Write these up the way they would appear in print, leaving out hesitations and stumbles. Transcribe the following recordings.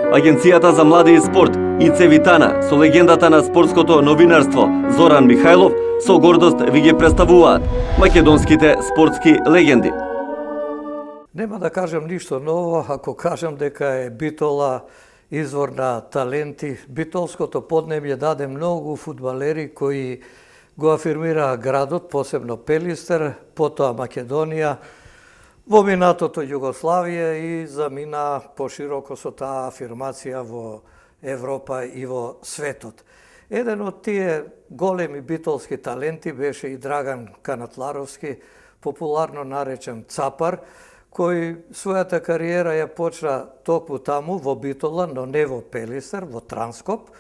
Агенцијата за млади и спорт ИЦ Витана со легендата на спортското новинарство Зоран Михајлов со гордост ви ги представуваат македонските спортски легенди. Нема да кажам ништо ново ако кажам дека е Битола извор на таленти. Битолското поднебје даде многу фудбалери кои го афирмираа градот, посебно Пелистер, потоа Македонија, во минатото Југославија и замина пошироко со таа афирмација во Европа и во светот. Еден од тие големи битолски таленти беше и Драган Канатларовски, популарно наречен Цапар, кој својата кариера ја почна токму таму во Битола, но не во Пелистер, во Транскоп,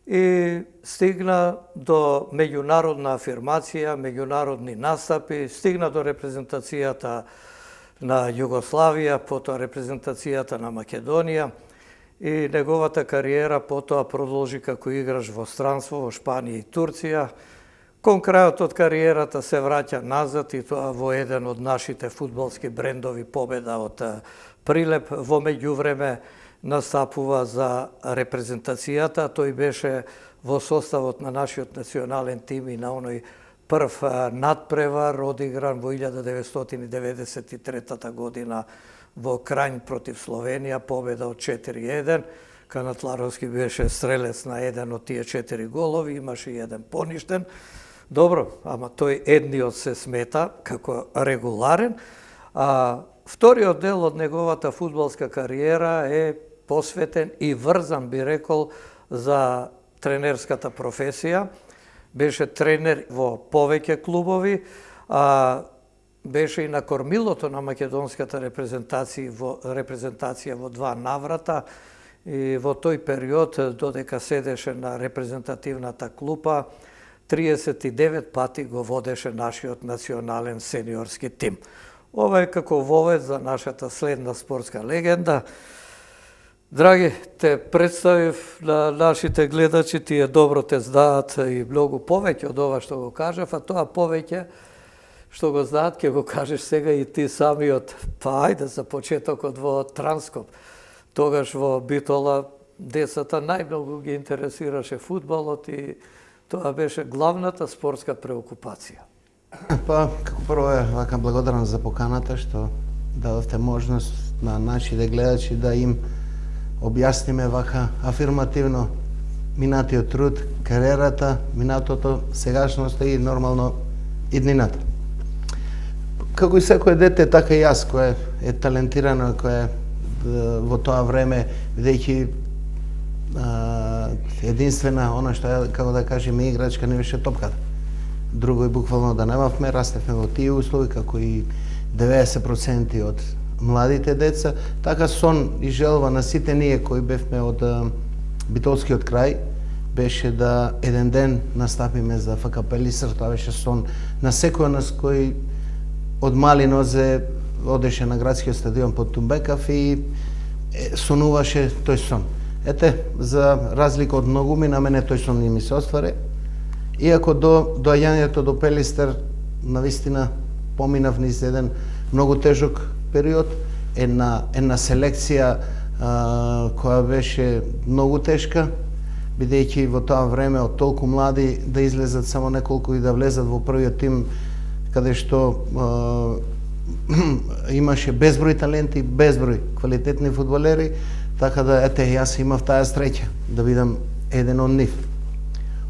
и стигна до меѓународна афирмација, меѓународни настапи, стигна до репрезентацијата на Југославија, потоа репрезентацијата на Македонија и неговата кариера потоа продолжи како играч во странство, во Шпанија и Турција. Кон крајот од кариерата се враќа назад и тоа во еден од нашите фудбалски брендови победа од Прилеп. Во меѓувреме настапува за репрезентацијата. Тој беше во составот на нашиот национален тим и на оној прв надпревар одигран во 1993 година во Крањ против Словенија, победа од 4-1. Канатларовски беше стрелец на еден од тие 4 голови, имаше и еден поништен. Добро, ама тој едниот се смета како регуларен, а вториот дел од неговата фудбалска кариера е посветен и врзан, би рекол, за тренерската професија. Беше тренер во повеќе клубови, а беше и на кормилото на македонската репрезентација во 2 наврата. И во тој период, додека седеше на репрезентативната клупа, 39 пати го водеше нашиот национален сениорски тим. Ова е како вовед за нашата следна спортска легенда. Драги, те представив на нашите гледачи, тие добро те знаат и многу повеќе од ова што го кажав, а тоа повеќе што го знаат, ќе го кажеш сега и ти самиот. Па ајде за почетокот во Транскоп. Тогаш во Битола децата најмногу ги интересираше фудбалот и тоа беше главната спортска преокупација. Па, како прво е вака благодарам за поканата што дадовте можност на нашите гледачи да им објасниме вака афирмативно минатиот труд, кариерата, минатото, сегашноста и нормално иднината. Како и секое дете, така и јас, кој е талентирано, кој е во тоа време, бидејќи единствена, она што е, како да кажеме, играчка не беше топката. Друго и буквално да немавме, растевме во тие услови, како и 90% од младите деца. Така сон и желба на сите ние кои бевме од битолскиот крај беше да еден ден настапиме за ФК Пелистер. Тоа беше сон на секој нас кој од мали нозе одеше на градскиот стадион под Тумбекав и сонуваше тој сон. Ете, за разлика од многуми, на мене тој сон не ми се оствари. Иако до доаѓањето до Пелистер навистина поминав низ еден многу тежок период, една селекција која беше многу тешка, бидејќи во тоа време од толку млади да излезат само неколку и да влезат во првиот тим, каде што имаше безброј таленти, безброј квалитетни фудбалери, така да ете јас имав таа среќа да бидам еден од нив.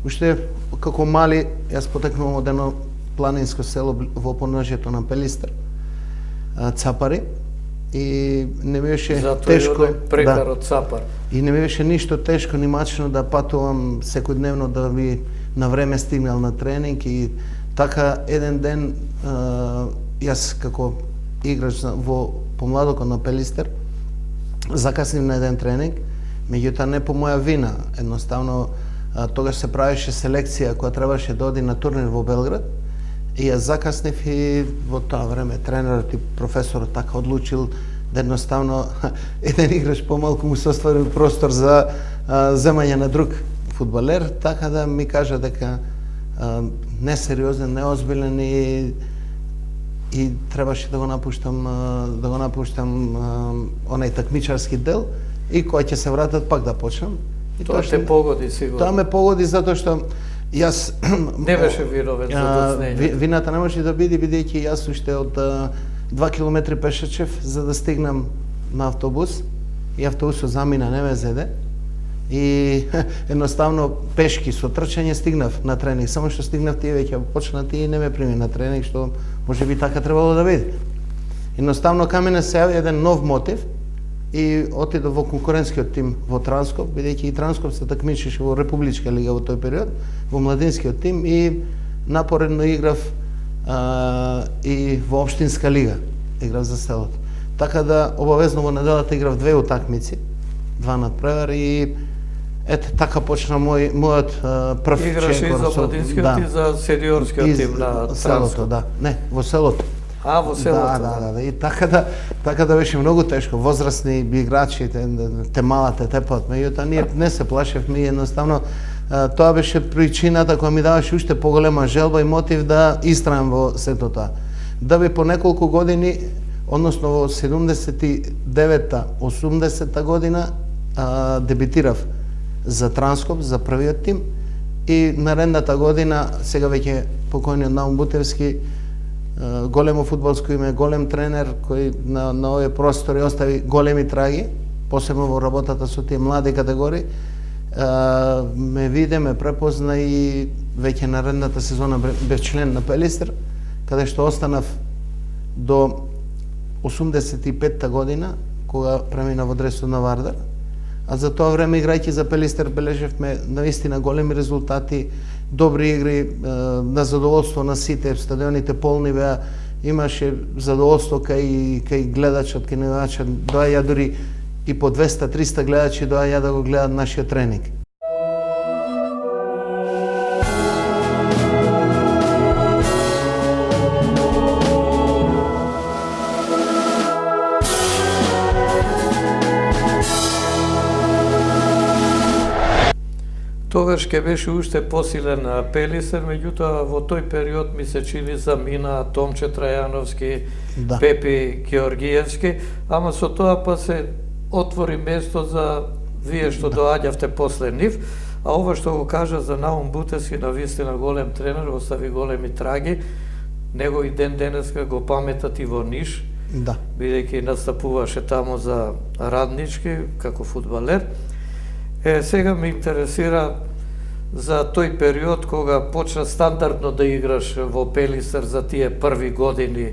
Уште како мали јас потекнувам од едно планинско село во подножјето на Пелистер, Цапари, и не ми беше тешко прекарот Цапар. И не ми беше ништо тешко ни мачно да патувам секојдневно да би на време стигнал на тренинг и така еден ден јас како играч во помладокот на Пелистер закаснив на еден тренинг, меѓутоа не по моја вина, едноставно тогаш се правеше селекција која требаше да оди на турнир во Белград и ја закаснив и во тоа време тренерот и професорот така одлучил да едноставно еден играч помалку му се остварил простор за земање на друг фудбалер, така да ми кажа дека несериозен, неозбилен и требаше да го напуштам онај такмичарски дел и кога ќе се вратат пак да почнам. И Тоа те погоди сигурно. Тоа ме погоди затоа што јас Не беше виновен за доцнење. Вината не може да биде, бидејќи јас уште од 2 километри пешачев за да стигнам на автобус и автобусот замина, не ме зеде. И едноставно пешки со трчање стигнав на тренинг, само што стигнав тие веќе почнати и не ме прими на тренинг, што можеби така требало да биде. Едноставно кај мене се јави еден нов мотив и отидов во конкурентскиот тим во Транскоп, бидејќи и Транскоп се такмичеше во Републичка лига во тој период, во младинскиот тим и напоредно играв и во Општинска лига, играв за селото. Така да обавезно во неделата играв 2 утакмици, 2 надпревари и ете така почна мојот прв чен Играше и за младинскиот и за сениорскиот тим на селото, да. Не, во селото. Во селото. Да. И така да беше многу тешко. Возрастни играчи, те малате, тепат. Меѓутоа ние не се плашевме, едноставно тоа беше причината која ми даваше уште поголема желба и мотив да истрајам во сето тоа. Да би по неколку години, односно во 79-та, 80-та година дебитирав за Транскоп, за првиот тим и наредната година, сега веќе покојниот Наум Бутевски, големо фудбалско име, голем тренер кој на овие простори остави големи траги, посебно во работата со тие млади категории, ме виде, ме препозна и веќе наредната сезона бев член на Пелистер, каде што останав до 85-та година, кога премина во дресот на Вардар. А за тоа време, играјќи за Пелистер, бележевме наистина големи резултати, добри игри, на задоволство на сите, стадионите полни беа, имаше задоволство кај гледачот, кај навивачот, доаѓа дури и по 200-300 гледачи доаѓа да го гледат нашиот тренинг. Тогаш ке беше уште посилен Пелистер, меѓутоа во тој период ми се чини замина Томче Трајановски, Да. Пепи Георгиевски, ама со тоа па се отвори место за вие што доаѓавте после нив, а ова што го кажа за Наум Бутевски, навистина голем тренер, остави големи траги, него и ден денеска го паметат и во Ниш, Да. бидејќи настапуваше таму за Раднички како фудбалер. Сега ме интересира за тој период кога почна стандардно да играш во Пелистер за тие први години,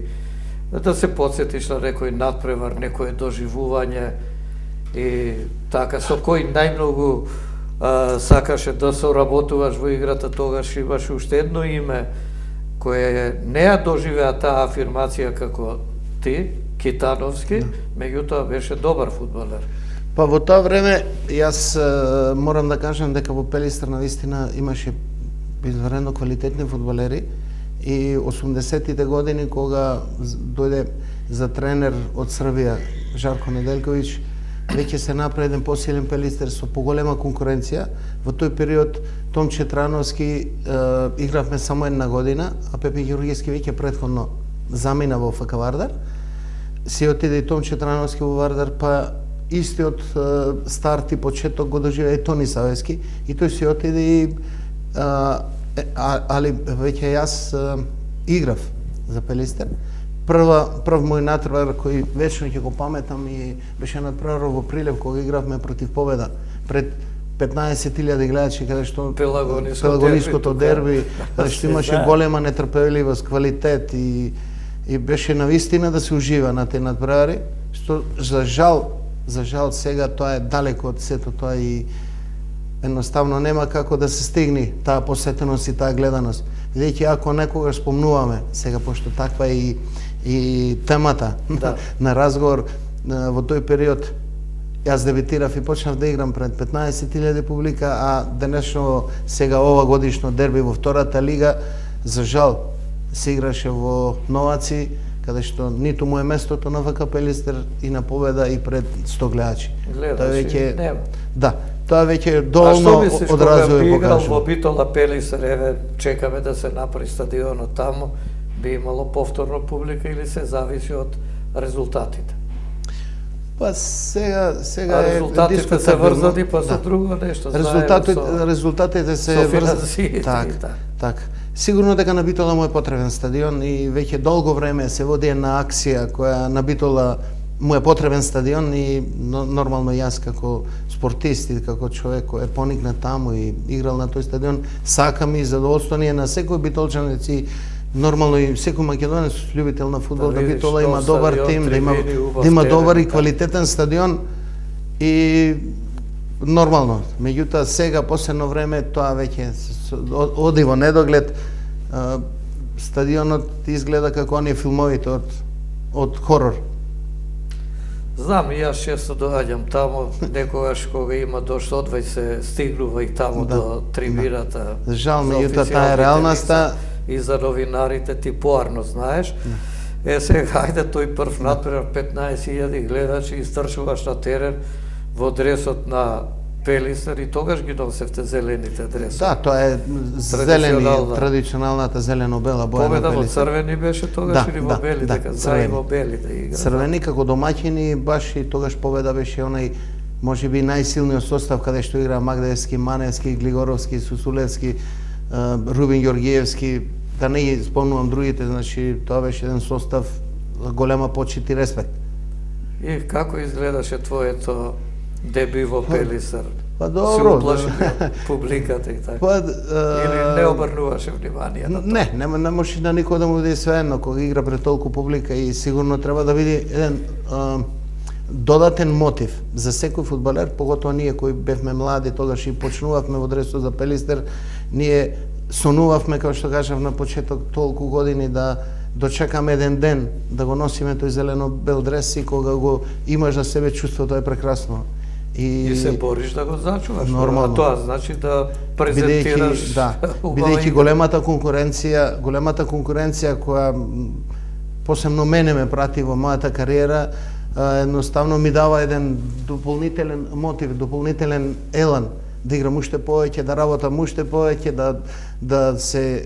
да се подсетиш на некој надпревар, некое доживување и така, со кој најмногу сакаше да соработуваш во играта, тогаш имаш уште едно име кое не ја доживеа таа афирмација како ти, Китановски, меѓутоа беше добар фудбалер. Па во тоа време јас морам да кажам дека во Пелистер навистина имаше изварено квалитетни фудбалери и 80-тите години кога дојде за тренер од Србија Жарко Неделковиќ, веќе се направи еден посилен Пелистер со поголема конкуренција. Во тој период Томче Трановски игравме само една година, а Пепи Георгиевски веќе претходно замина во ФК Вардар. Си отиде и Томче Трановски во Вардар, па истиот старт и почеток го доживеа и Тони Савески и тој си отиде и али веќе јас играв за Пелистер. Прв мој надпревар кој вечно ќе го паметам и беше надпревар во Прилеп кога игравме против Победа пред 15.000 гледачи, каде што Пелагониското дерби, каде што имаше голема нетрпеливост, квалитет и беше навистина да се ужива на тие надпревари, што за жал сега тоа е далеко од сето тоа и едноставно нема како да се стигне таа посетеност и таа гледаност. Бидејќи ако некогаш спомнуваме, сега пошто таква и темата на разговор во тој период, јас дебитирав и почнав да играм пред 15.000 публика, а денешно сега ова годишно дерби во втората лига, за жал се играше во Новаци, каде што ниту му е местото на ФК Пелистер и на Победа и пред 100 гледачи. Тоа веќе нема. Да, тоа веќе доволно одразува и покажува. Играл во Битола Пелистер, еве чекаме да се направи стадионот таму, би имало повторно публика или се зависи од резултатите? Па сега А е резултатите се дискутабилно. врзани па со Да. друго нешто, заедно Резултатите се со финансиите и така. Сигурно дека на Битола му е потребен стадион и веќе долго време се води една акција која на Битола му е потребен стадион и нормално јас како спортист и како човек кој е поникнат таму и играл на тој стадион, сакам и задоволство ни е на секој битолчанец и нормално и секој македонец љубител на фудбал да видиш, Битола има нов добар стадион, тим, трибини, убав да има терен, добар и така. квалитетен стадион и нормално. Меѓутоа сега последно време тоа веќе оди во недоглед. Стадионот изгледа како оние филмовите од хорор. Знам, и јас често доаѓам таму, некогаш кога има дошт одвај се стигнува и таму Да, до трибината. Жал, за меѓутоа таа е официјалните реалноста. лица и за новинарите ти поарно знаеш. Сега, хајде тој прв надпревар 15.000 гледачи и стрчуваш на терен во дресот на Пелистер и тогаш ги носевте зелените дресови. Да, тоа е традиционалната зелено-бела боја на Победа во Пелистер. црвени беше тогаш или во бели, дека за и црвени. во бели да игра. Црвени како домаќини, баш и тогаш победа беше онај можеби најсилниот состав каде што игра Магдевски, Маневски, Глигоровски, Сусулевски, Рубин Ѓоргиевски, да не ги спомнувам другите, значи тоа беше еден состав голема почит и респект. И како изгледаше твоето деби во Пелистер? Па Се добро. уплаши публиката и така. Па, Или не обрнуваше внимание на тоа? не може на никој да му биде свеедно кога игра пред толку публика и сигурно треба да биде еден додатен мотив за секој фудбалер, поготоа ние кои бевме млади, тогаш и почнувавме во дресот за Пелистер, ние сонувавме, како што кажав на почеток, толку години да дочекаме еден ден да го носиме тој зелено-бел дрес и кога го имаш за себе чувството е прекрасно. И се бориш да го зачуваш. Нормално. А тоа значи да презентираш бидејќи големата конкуренција која посебно мене ме прати во мојата кариера, едноставно ми дава еден дополнителен мотив, дополнителен елан да играм уште повеќе, да работам уште повеќе, да се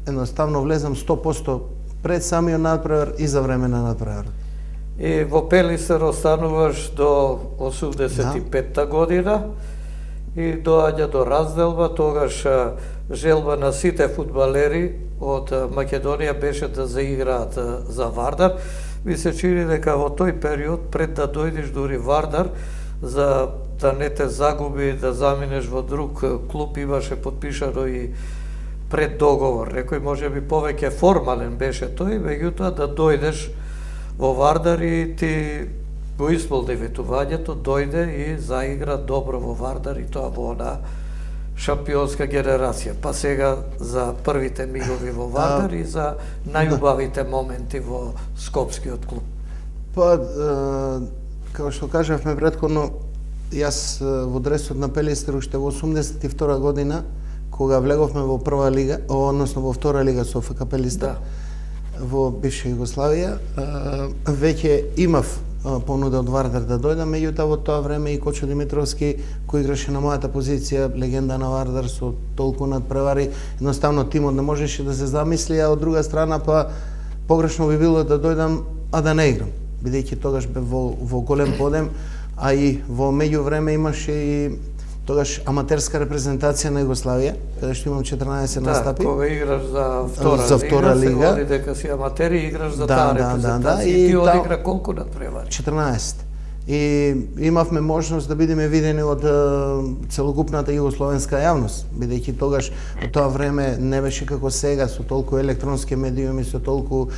едноставно влезам 100% пред самиот надпревар и за време на надпреварот. И во Пелистер остануваш до 85-та година и доаѓа до разделба, тогаш желба на сите фудбалери од Македонија беше да заиграат за Вардар. Ми се чини дека во тој период, пред да дојдеш дури Вардар, за да не те загуби, да заминеш во друг клуб, имаше подпишано и преддоговор. Некој може би повеќе формален беше тој, меѓутоа да дојдеш во Вардар и ти го исполни ветувањето, дојде и заигра добро во Вардар и тоа во она шампионска генерација. Па сега за првите мигови во Вардар и за најубавите моменти во Скопскиот клуб. Па, како што кажавме претходно, јас во дресот на Пелистер уште во 82 година, кога влеговме во прва лига, односно во втора лига со ФК Пелистер, во бивша Југославија, веќе имав понуда од Вардар да дојдам, меѓутоа во тоа време и Кочо Димитровски, кој играше на мојата позиција, легенда на Вардар со толку надпревари, едноставно тимот не можеше да се замисли, а од друга страна па погрешно би било да дојдам, а да не играм, бидејќи тогаш бев во голем подем, а и во меѓувреме имаше и тогаш аматерска репрезентација на Југославија, каде што имам 14 настапи. Да, кога играш за втора лига, се води дека си аматер и играш за таа репрезентација. И ти одигра колку надпревари? 14. И имавме можност да бидеме видени од целокупната југословенска јавност, бидејќи тогаш во тоа време не беше како сега, со толку електронски медиуми, со толку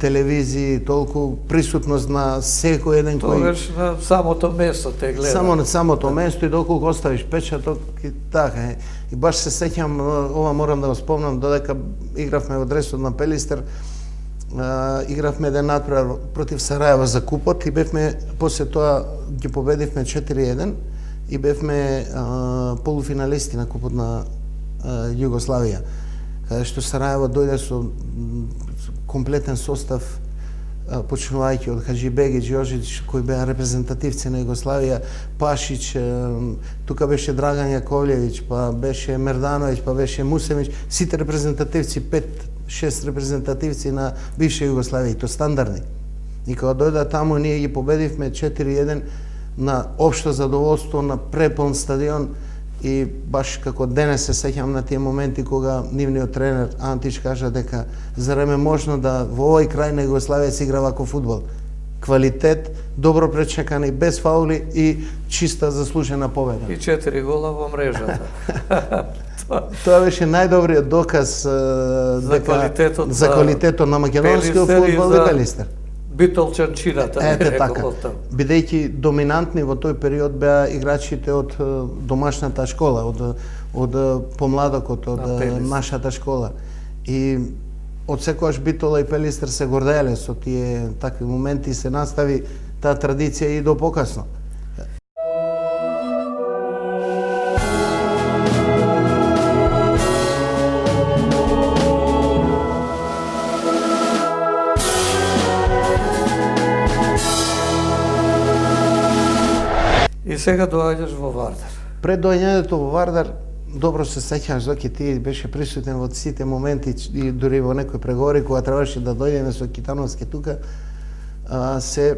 телевизии, толку присутност на секој еден кој... Тогаш на самото место те гледа. Само на самото место и доколку оставиш печаток и така. И баш се сеќам, ова морам да го спомнам, додека игравме во дресот на Пелистер, игравме еден надпревар против Сарајево за купот и бевме, после тоа ги победивме 4-1 и бевме полуфиналисти на купот на Југославија, каде што Сарајево дојде со комплетен состав, почнувајќи од Хаџибеги, Џожич, кои беа репрезентативци на Југославија, Пашич, тука беше Драган Јаковљевиќ, па беше Мердановиќ, па беше Мусемиќ, сите репрезентативци, 5-6 репрезентативци на бивша Југославија, и то стандардни. И кога дојда таму, ние ги победивме 4-1 на општо задоволство, на преполн стадион. И баш како денес се сеќам на тие моменти кога нивниот тренер Антич кажа дека зарем е можно да во овој крај на Југославија се игра вако фудбал. Квалитет, добро пречекани, без фаули и чиста заслужена победа. И 4 гола во мрежата. Тоа беше најдобриот доказ за квалитетот на македонскиот фудбал и Пелистер. Битолчанчината. Ете така. Бидејќи доминантни во тој период беа играчите од домашната школа, од помладокот, од нашата школа. И од секогаш Битола и Пелистер се гордееле со тие такви моменти и се настави таа традиција и до покасно. И сега доаѓаш во Вардар. Пред доаѓањето во Вардар, добро се сеќаваш, Зоки, ти беше присутен во сите моменти и дури во некои преговори кога требаше да дојдеме со Китановски тука, се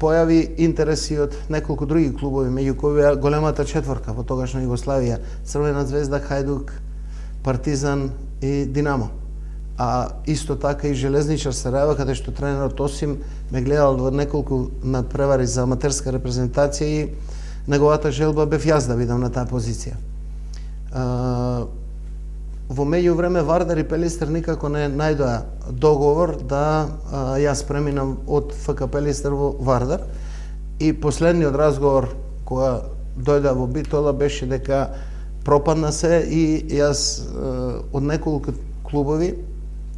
појави интереси од неколку други клубови, меѓу кои беа големата четворка во тогашна Југославија: Црвена звезда, Хајдук, Партизан и Динамо. А исто така и Железничар Сараево, каде што тренерот Осим ме гледал во неколку надпревари за аматерска репрезентација и неговата желба бев јас да бидам на таа позиција. Во меѓувреме Вардар и Пелистер никако не најдоа договор да јас преминам од ФК Пелистер во Вардар. И последниот разговор кога дојда во Битола беше дека пропадна се и јас од неколку клубови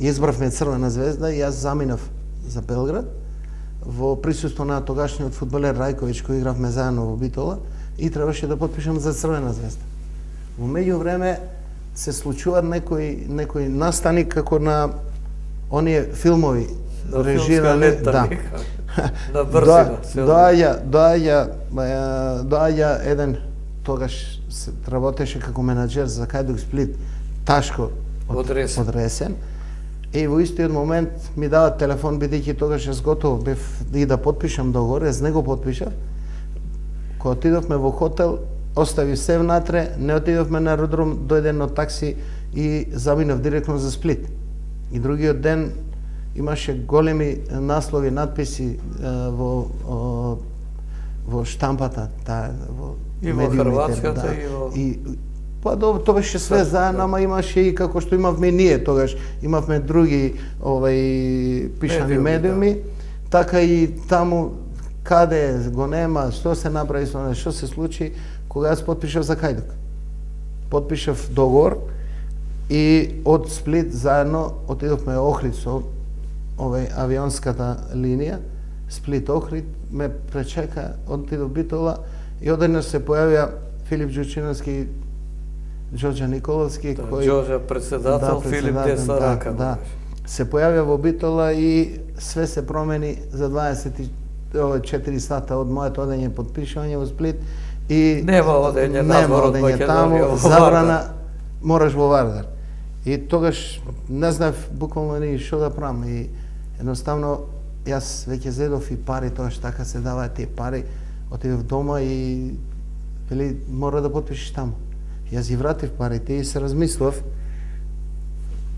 избравме Црвена звезда и јас заминав за Белград во присуство на тогашниот фудбалер Рајковиќ, кој игравме заедно во Битола, и требаше да потпишам за Црвена звезда. Во меѓувреме се случуваат некои настани како на оние филмови режирани, да. На брзина. Доаѓа еден, тогаш се работеше како менаџер за Хајдук Сплит, Ташко од Ресен. И во истиот момент ми дава телефон, бидејќи тогаш јас готов бев и да потпишам договор, јас не го потпишав. Кога отидовме во хотел, остави се внатре, не отидовме на аеродром, дојде едно такси и заминав директно за Сплит. И другиот ден имаше големи наслови, надписи во штампата, во и во Хрватската, и па тоа беше све заедно, ама имаше и како што имавме ние тогаш, имавме други пишани медиуми, така и таму каде го нема, што се направи, што се случи, кога јас потпишав за Хајдук. Потпишав договор и од Сплит заедно отидовме Охрид со авионската линија, Сплит-Охрид, ме пречека, отидов Битола и одеднаш се појавија Филип Ѓучиновски, Ѓорѓа Николовски, кој Ѓорѓа председател, Филип Деса Рака. Да, се појавија во Битола и све се промени за 24 сата од моето одење потпишување во Сплит и нема одење надвор од Македонија, забрана, мораш во Вардар. И тогаш не знаев буквално ни што да правам и едноставно јас веќе зедов и пари, тогаш така се даваат тие пари, отидов дома и вели мора да потпишеш таму. Јас ги вратив парите и се размислав,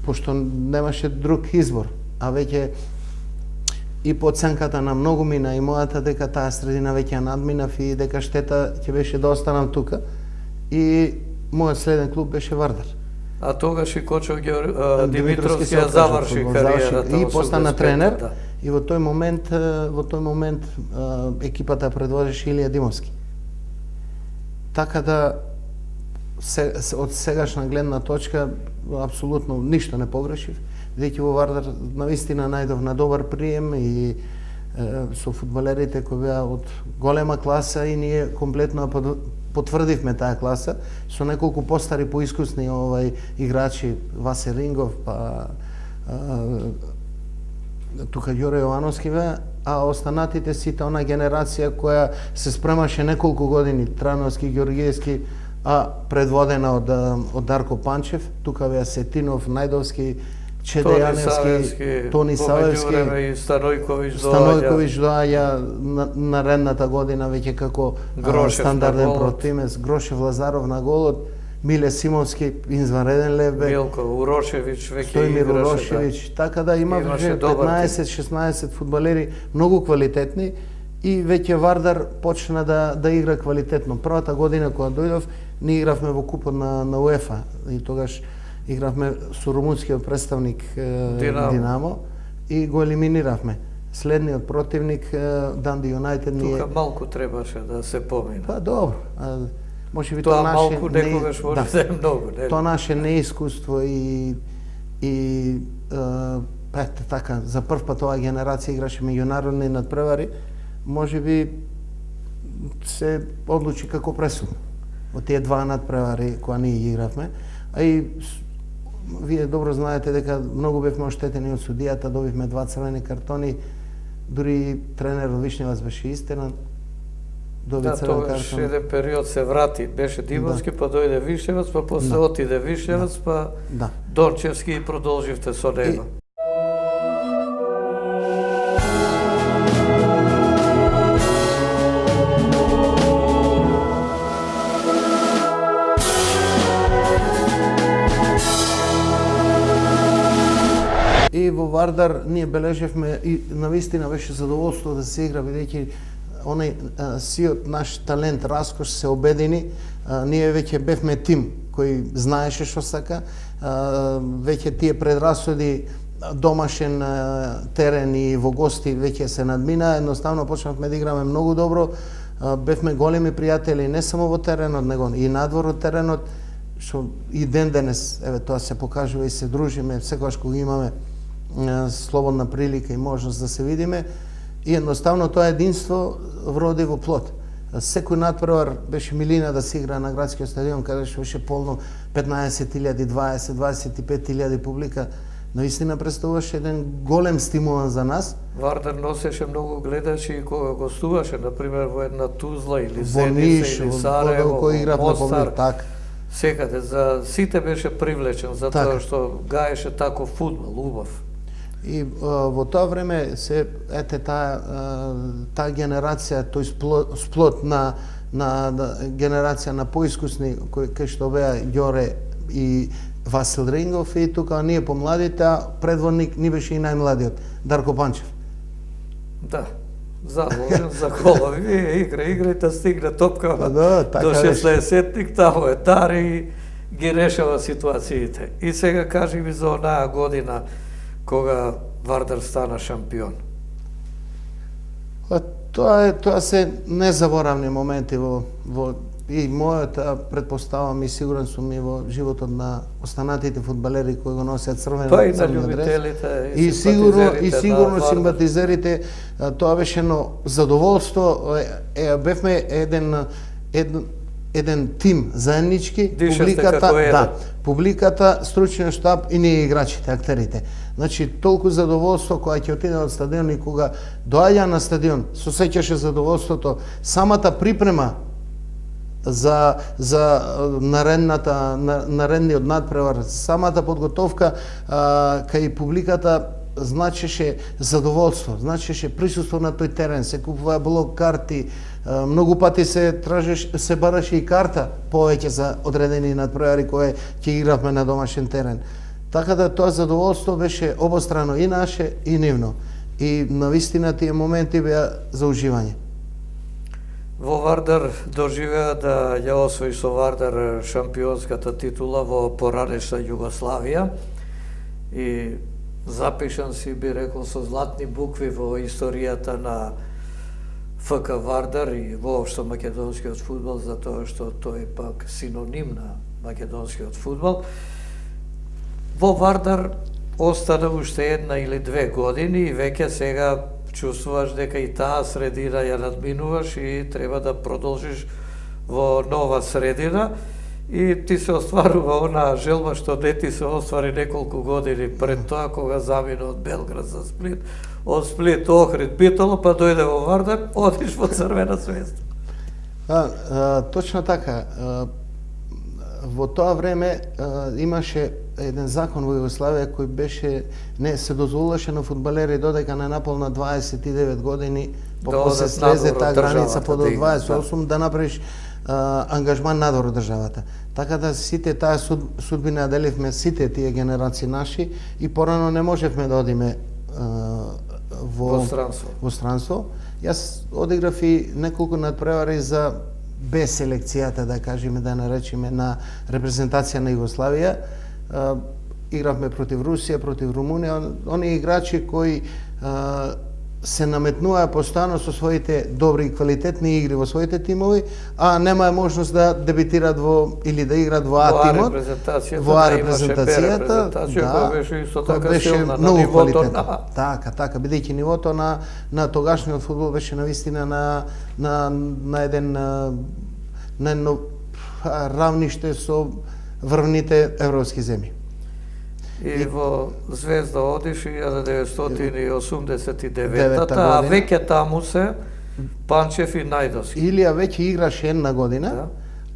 пошто немаше друг избор, а веќе и по оценката на многу мина и мојата дека таа средина веќе ја надминав и дека штета ќе беше да останам тука. И мојот следен клуб беше Вардар. А тогаш и Кочо Димитровски ја заврши кариерата и постана тренер. Да. И во тој момент екипата предводеше Илија Димовски. Така да од сегашна гледна точка апсолутно ништо не погрешив, бидејќи во Вардар навистина најдов на добар прием и со фудбалерите кои беа од голема класа и ние комплетно потврдивме таа класа со неколку постари поискусни играчи, Васе Рингов, па тука Ѓоре Јовановски беа, а останатите сите она генерација која се спремаше неколку години, Трановски, Ѓоргиевски, а предводена од Дарко Панчев, тука беа Сетинов, Најдовски, Чеде Јаневски, Тони Савевски, и Станојковиќ доаѓа наредната година веќе како стандарден противник, Грошев Лазаров на голот, Миле Симовски, изванреден лев бек, Милко Урошевиќ веќе Стојмир Урошевиќ, така да имаше 15-16 фудбалери многу квалитетни и веќе Вардар почна да игра квалитетно. Првата година кога дојдов, ние игравме во купот на УЕФА и тогаш игравме со румунскиот представник Динамо и го елиминиравме. Следниот противник Данди Юнайтед ние... Тука малку требаше да се помине. Па добро. Може би тоа малку некогаш може да е многу, нели? Тоа наше неискуство и така, за прв пат оваа генерација играше меѓународни надпревари, може би се одлучи како пресудно од тие два надпревари кои ние ги игравме. А и вие добро знаете дека многу бевме оштетени од судијата, добивме 2 црвени картони, дури тренерот Вишневац беше истеран. Да, тогаш еден период се врати, беше Димовски, па дојде Вишневац, па после отиде Вишневац, па Дончевски и продолживте со него. И во Вардар ние бележевме и навистина беше задоволство да се игра, бидејќи онај сиот наш талент Раскош се обедини, ние веќе бевме тим кој знаеше што сака, веќе тие предрасуди домашен терен и во гости веќе се надмина, едноставно почнавме да играме многу добро, бевме големи пријатели не само во теренот, него и надвор од теренот, што и ден денес, еве тоа се покажува и се дружиме, секогаш кога имаме слободна прилика и можност да се видиме, и едноставно тоа единство вроди во плод. Секој надпревар беше милина да се игра на градскиот стадион, каде што беше полно 15.000, 20-25.000 публика. Наистина представуваше еден голем стимулан за нас. Вардар носеше многу гледачи и кога гостуваше, например, во една Тузла или Зеница или Сараево, во Мостар, секаде, за сите беше привлечен, затоа што гаеше тако фудбал, убав. И во тоа време се ете таа генерација, тој сплот на генерација на поискусни кои што беа Ѓоре и Васил Рингов, и тука ние помладите, а предводник ни беше и најмладиот Дарко Панчев. Да, заложен за голови, играјте, стигне топка до 60-тик, таму е тари и ги решава ситуациите. И сега кажи ми за онаа година кога Вардар стана шампион. Тоа се незаборавни моменти во и мојата предпоставам и сигурен сум и во животот на останатите фудбалери кои го носеат црвен па и на љубителите и сигурно симпатизерите. Тоа беше едно задоволство, бевме еден тим заеднички, публиката, стручниот штаб и ние играчите, актерите. Значи, толку задоволство кога ќе отиде од стадион и кога доаѓа на стадион, се сеќаше задоволството, самата припрема за наредниот надпревар, самата подготовка кај публиката значеше задоволство, значеше присуство на тој терен, се купува блок карти, многу пати се бараше и карта повеќе за одредени надпревари кои ќе игравме на домашен терен. Така да тоа задоволство беше обострано и наше и нивно. И навистина тие моменти беа за уживање. Во Вардар доживеа да ја освои со Вардар шампионската титула во поранешна Југославија и запишан си, би рекол, со златни букви во историјата на ФК Вардар и воопшто македонскиот фудбал, затоа што тој е пак синоним на македонскиот фудбал. Во Вардар остана уште 1 или 2 години и веќе сега чувствуваш дека и таа средина ја надминуваш и треба да продолжиш во нова средина и ти се остварува онаа желба што не ти се оствари неколку години пред тоа кога замина од Белград за Сплит, од Сплит Охрид, Битола, па дојде во Вардар, одиш во Црвена Звезда. Точно така. во тоа време имаше еден закон во Југославија кој беше не се дозволуваше на фудбалери додека не наполна 29 години Да се одат слезе надвор таа од граница државата, под да играат, 28 да направиш ангажман надвор од државата. Така да сите таа судбина деливме сите тие генерации наши и порано не можевме да одиме во странство. Јас одиграв и неколку надпревари за без селекцијата, да кажеме, да наречеме, на репрезентација на Југославија. Игравме против Русија, против Румунија, оние играчи кои се наметнуваа постојано со своите добри и квалитетни игри во своите тимови, а немаа можност да дебитираат во или да играат во А тимот. Во А репрезентацијата, која беше исто така беше силна на многу нивото квалитетна. Така, бидејќи нивото на тогашниот фудбал беше навистина на еден на едно равниште со врвните европски земји. И во Звезда одиш 1989-та, а веќе таму се Панчев и Најдовски. Илија веќе играше една година, Да.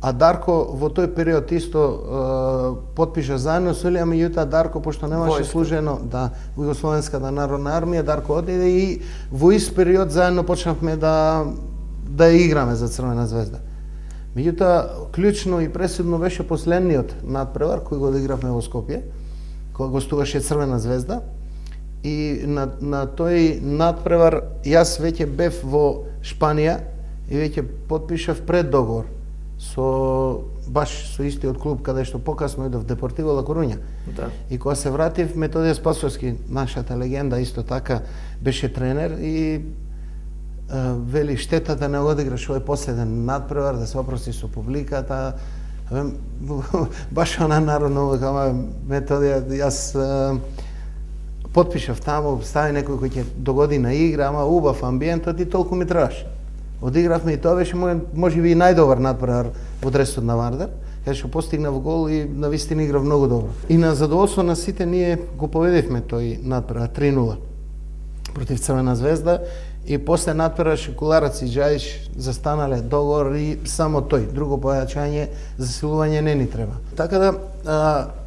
а Дарко во тој период исто потпиша заедно со Илија, меѓутоа Дарко, пошто немаше служено во Југословенската народна армија, Дарко одиде и во ист период заедно почнавме да играме за Црвена звезда. Меѓутоа, клучно и пресудно беше последниот надпревар кој го одигравме во Скопје, кога гостуваше Црвена звезда, и на тој надпревар јас веќе бев во Шпанија и веќе потпишав преддоговор баш со истиот клуб каде што покасно идов, Депортиво Ла Коруња. Да. И кога се вратив, Методија Спасовски, нашата легенда, исто така беше тренер и вели штета да не одиграш овој последен надпревар, да се опрости со публиката. Баш она народно, Методија, јас потпишав таму, стави некој кој ќе догоди на игра, ама убав амбиентот и толку ми требаше. Одигравме и тоа беше можеби и најдобар надпревар во дресот на Вардар, каде што постигнав гол и навистина играв многу добро. И на задоволство на сите ние го победивме тој надпревар 3-0 против Црвена звезда. И после надпревар Шекуларац и Джајич застанале договор и само тој, друго појачање, засилување не ни треба. Така да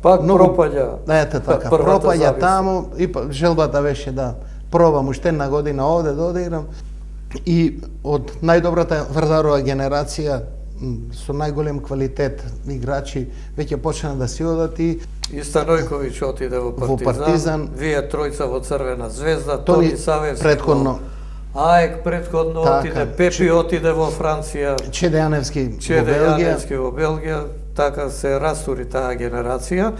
пак пропаѓа. Ете така, пропаѓа таму и желбата беше да пробам уште една година овде да одиграм и од најдобрата Вардарова генерација со најголем квалитет играчи веќе почна да си одат и Станојковиќ отиде во Партизан, вие тројца во Црвена звезда, Тони Савевски предходно АЕК предходно отиде, Пепи отиде во Франција, Чеде Јаневски во Белгија, така се растури таа генерација.